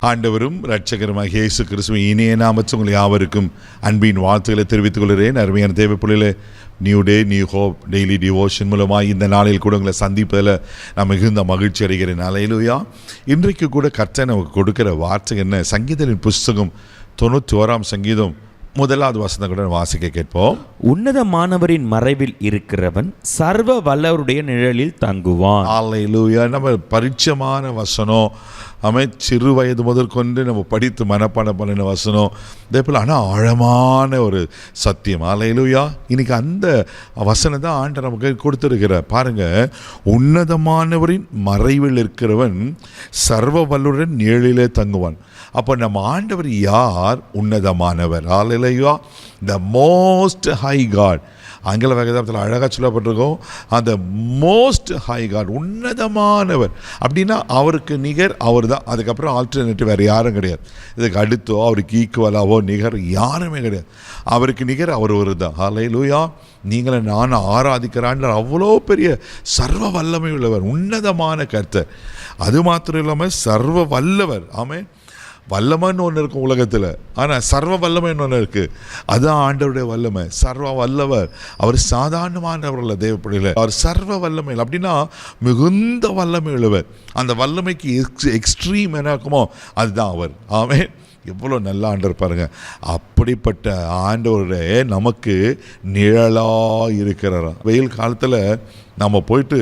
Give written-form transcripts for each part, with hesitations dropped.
ஆண்டவரும் இரட்சகருமாகிய இயேசு கிறிஸ்துவின் இனிய நாமத்தில் உங்கள் யாவருக்கும் அன்பின் வாழ்த்துக்களை தெரிவித்துக் கொள்கிறேன். அருமையான தேவ பிள்ளைகளே, new day new hope daily devotion மூலமாக இந்த நாளில் கூட உங்களை சந்திப்பதில் நான் மிகுந்த மகிழ்ச்சி அடைகிறேன். அல்லேலூயா. இன்றைக்கு கூட கர்த்தர் நமக்கு கொடுக்கிற வார்த்தை என்ன? சங்கீதத்தின் புஸ்தகம் 91 சங்கீதம் 1வது வசனம் கூட வாசிக்க கேட்போம். உன்னதமானவரின் மறைவில் இருக்கிறவன் சர்வ வல்லவருடைய நிழலில் தங்குவான். அல்லேலூயா. நம்ம பரிச்சயமான வசனம், சிறு வயது முதற்கொண்டு நம்ம படித்து மனப்பாடம் பண்ணின வசனம், இதே போல் ஆனால் ஆழமான ஒரு சத்தியம். அல்லேலூயா. இன்னைக்கு அந்த வசனம் தான் ஆண்டவர் நமக்கு கொடுத்துருக்கிறார். பாருங்க, உன்னதமானவரின் மறைவில் இருக்கிறவன் சர்வ வல்லவருடன் நிழலிலே தங்குவான். அப்போ நம்ம ஆண்டவர் யார்? உன்னதமானவர். அல்லேலூயா. The most high God. ஆங்கில வேதாகமத்தில் அழகாக சொல்லப்பட்டிருக்கோம், அந்த மோஸ்ட் ஹை காட், உன்னதமானவர். அப்படின்னா அவருக்கு நிகர் அவர் தான். அதுக்கப்புறம் ஆல்டர்னேட்டிவ் வேறு யாரும் கிடையாது. இதுக்கு அடுத்தோ அவருக்கு ஈக்குவலாவோ நிகர் யாருமே கிடையாது. அவருக்கு நிகர் அவர் ஒரு தான். அல்லேலூயா. நீங்களை நான் ஆராதிக்கிறான் அவ்வளோ பெரிய சர்வ வல்லமை உள்ளவர், உன்னதமான கர்த்தர். அது மாத்திரம் இல்லாமல் சர்வ வல்லவர். ஆமென். வல்லமைன்னு ஒன்று இருக்கும் உலகத்தில், ஆனால் சர்வ வல்லமைன்னு ஒன்று இருக்குது. அதுதான் ஆண்டவருடைய வல்லமை. சர்வ வல்லவர். அவர் சாதாரணமானவர் அல்ல தேவப்படையில், அவர் சர்வ வல்லமை. அப்படின்னா மிகுந்த வல்லமை உள்ளவர். அந்த வல்லமைக்கு எக்ஸ்ட்ரீம் என்ன இருக்குமோ அதுதான் அவர். ஆமென். எவ்வளோ நல்ல ஆண்டவர் பாருங்க. அப்படிப்பட்ட ஆண்டவருடைய நமக்கு நிழலாக இருக்கிறார். வெயில் காலத்தில் நம்ம போயிட்டு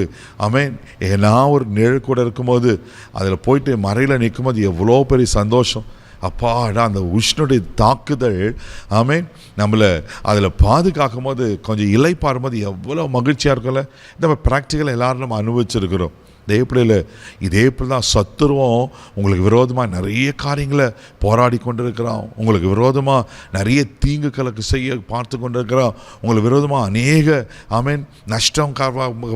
ஏன்னா ஒரு நிழல் கூட இருக்கும்போது அதில் போயிட்டு மறையில் நிற்கும்போது எவ்வளோ பெரிய சந்தோஷம். அப்பாடா, அந்த உஷ்ணுடைய தாக்குதல் நம்மளை அதில் பாதுகாக்கும் போது கொஞ்சம் இலை பாரும்போது எவ்வளோ மகிழ்ச்சியாக இருக்கும்ல. நம்ம ப்ராக்டிக்கலாக எல்லோரும் நம்ம அனுபவிச்சிருக்கிறோம். இதே போல் தான் சத்துருவும் உங்களுக்கு விரோதமாக நிறைய காரியங்களை போராடி கொண்டிருக்கிறான். உங்களுக்கு விரோதமாக நிறைய தீங்குகளுக்கு செய்ய பார்த்து கொண்டிருக்கிறான். உங்களுக்கு விரோதமாக அநேக நஷ்டம்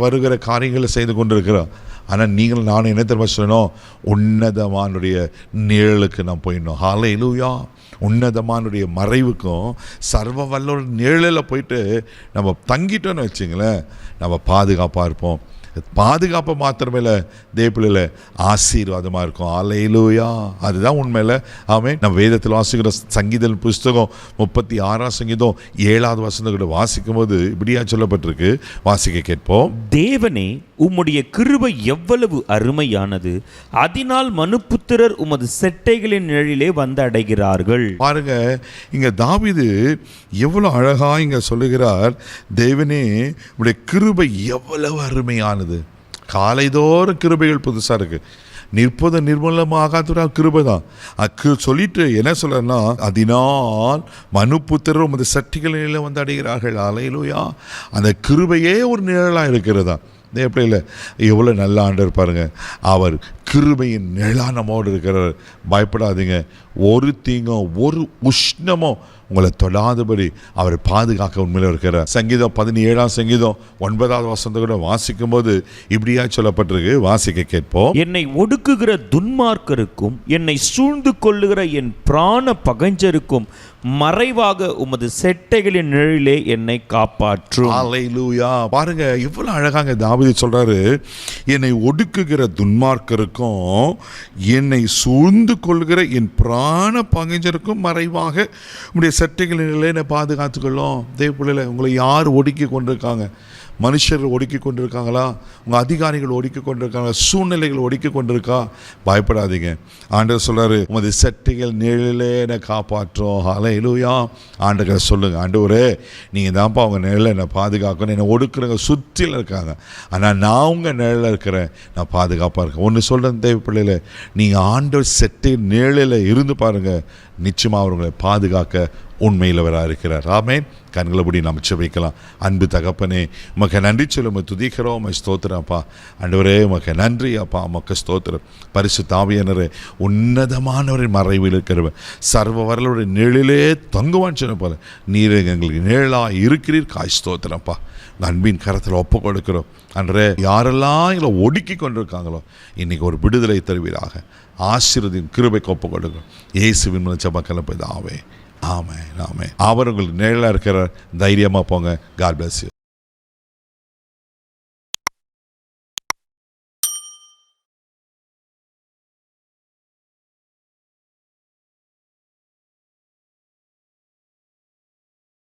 வருகிற காரியங்களை செய்து கொண்டிருக்கிறான். ஆனால் நீங்கள் நானும் என்ன தெரியுமா சொல்லணும்? உன்னதமானுடைய நிழலுக்கு நாம் போயிடணும். ஹல்லேலூயா. உன்னதமானுடைய மறைவுக்கும் சர்வ வல்லோட நிழலில் போயிட்டு நம்ம தங்கிட்டோன்னு வச்சுங்களேன், நம்ம பாதுகாப்பாக இருப்போம். பாதுகாப்பை மாத்திரமேல தேவப்பிள்ளையில ஆசீர்வாதமாக இருக்கும். அல்லேலூயா. அதுதான் உண்மையில். நம்ம வேதத்தில் வாசிக்கிற சங்கீதம் புஸ்தகம் 36 சங்கீதம் 7வது வசனம் கூட வாசிக்கும் போது இப்படியா சொல்லப்பட்டிருக்கு. வாசிக்க கேட்போம். தேவனே, உம்முடைய கிருபை எவ்வளவு அருமையானது, அதனால் மனுபுத்திரர் உமது செட்டைகளின் நிழலிலே வந்து அடைகிறார்கள். பாருங்க, இங்க தாவீது எவ்வளவு அழகா இங்க சொல்லுகிறார். தேவனே, உம்முடைய கிருபை எவ்வளவு அருமையானது. காலைதோறும் கிருபைகள் புதுசா இருக்கு. நிற்பது நிர்மூலமாக கிருபை தான். சொல்லிட்டு என்ன சொல்றன்னா, அதனால் மனுபுத்திரர் உமது சட்டிகளில் வந்து அடைகிறார்கள். அல்லேலூயா. அந்த கிருபையே ஒரு நிழலாக இருக்கிறதா. எப்படி இல்லை? எவ்வளோ நல்ல ஆண்டவர் பாருங்க. அவர் கிருபையின் நிழலானமோடு இருக்கிறார். பயப்படாதீங்க. ஒரு தீங்கோ ஒரு உஷ்ணமோ உங்களை தொடாதபடி அவர் பாதுகாக்க உண்மையில் இருக்கிறார். சங்கீதம் 17 சங்கீதம் 9வது வசனத்தை கூட வாசிக்கும் போது இப்படியா சொல்லப்பட்டிருக்கு. வாசிக்க கேட்போம். என்னை ஒடுக்குகிற துன்மார்க்கருக்கும் என்னை சூழ்ந்து கொள்ளுகிற என் பிராண பகைஞருக்கும் மறைவாக உமது செட்டைகளின் நிழலிலே என்னை காப்பாற்றும். அல்லேலூயா. பாருங்க எவ்வளவு அழகாங்க தாவீது சொல்றாரு. என்னை ஒடுக்குகிற துன்மார்க்கருக்கும் என்னை சூழ்ந்து கொள்கிற என் பிராண பகைஞருக்கும் மறைவாக உடைய செட்டைகளின் நிழலிலே என்னை பாதுகாத்துக்கொள்ளும். தேவப்பிள்ளையில உங்களை யார் ஒடுக்கி கொண்டிருக்காங்க? மனுஷர்கள் ஒடுக்கி கொண்டிருக்காங்களா? உங்கள் அதிகாரிகள் ஒடுக்கி கொண்டிருக்காங்க? சூழ்நிலைகள் ஒடுக்கி கொண்டிருக்கா? பயப்படாதீங்க. ஆண்டவர் சொல்றாரு, உமது செட்டைகள் நிழலிலே என்னை காப்பாற்றும். ஹல்லேலூயா. ஆண்டவர் சொல்லுங்க, ஆண்டவரே நீங்கள் தான்ப்பா அவங்க நிழலை என்னை பாதுகாக்கணும். என்னை ஒடுக்குறவங்க சுற்றில இருக்காங்க, ஆனால் நான் உங்கள் நிழலில் இருக்கிறேன், நான் பாதுகாப்பாக இருக்கேன். ஒன்று சொல்கிறேன் தேவப்பிள்ளையில, நீங்கள் ஆண்டவர் செட்டை நிழலில் இருந்து பாருங்கள், நிச்சயமாக அவர்களை பாதுகாக்க உண்மையிலவராக இருக்கிறார். ஆமென். கண்களை படி நாம் ஜெபிக்கலாம். அன்பு தகப்பனே, உமக்கு நன்றி சொல்ல துதிக்கிறோம். உமக்கு ஸ்தோத்திரம் அப்பா. ஆண்டவரே உமக்கு நன்றி அப்பா. உமக்கு ஸ்தோத்திரம். பரிசுத்த ஆவியானவரே, உன்னதமானவரின் மறைவில் இருக்கிறவர் சர்வ வல்லவருடைய நிழலிலே தங்குவான்னு சொன்ன போல நீர் எங்களுக்கு நிழலாக இருக்கிறீர். காய் ஸ்தோத்திரம்ப்பா. அன்பின் கரத்தில் ஒப்பு கொடுக்கிறோம். அன்றே யாரெல்லாம் எங்களை ஒடுக்கி கொண்டிருக்காங்களோ இன்னைக்கு ஒரு விடுதலை தருவீராக. ஆசீர்வதின் கிருபைக்கு ஒப்பு கொடுக்கிறோம். இயேசுவின் மூலம் ஜெபக்கெல்லாம் போய் ஆவே. ஆமென். ஆமென். அவர் உங்களுக்கு நிழலாக இருக்கிற தைரியமாக போங்க. God bless you.